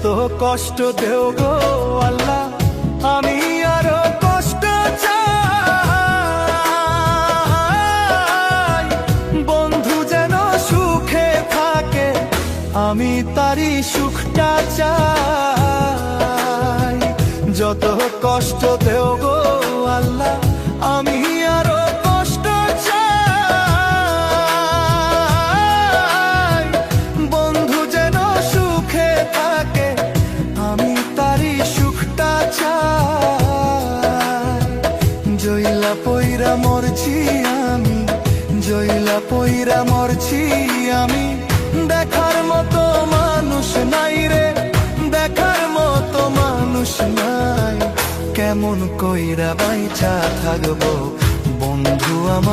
যত কষ্ট দেও গো আল্লাহ, আমি আরো কষ্ট চাই। বন্ধু যেন সুখে থাকে, আমি তারই সুখটা চাই। যত কষ্ট দেও গো আল্লাহ, আমি আরো কষ্ট চাই। বন্ধু যেন সুখে থাকে, আমি তারই সুখটা চাই। জইলা পইরা মরছি আমি, জইলা পইরা মরছি আমি, দেখার মতো মানুষ নাই রে, দেখার মতো মানুষ নাই। কেমন কইরা বাইচা থাকবো বন্ধু আমার।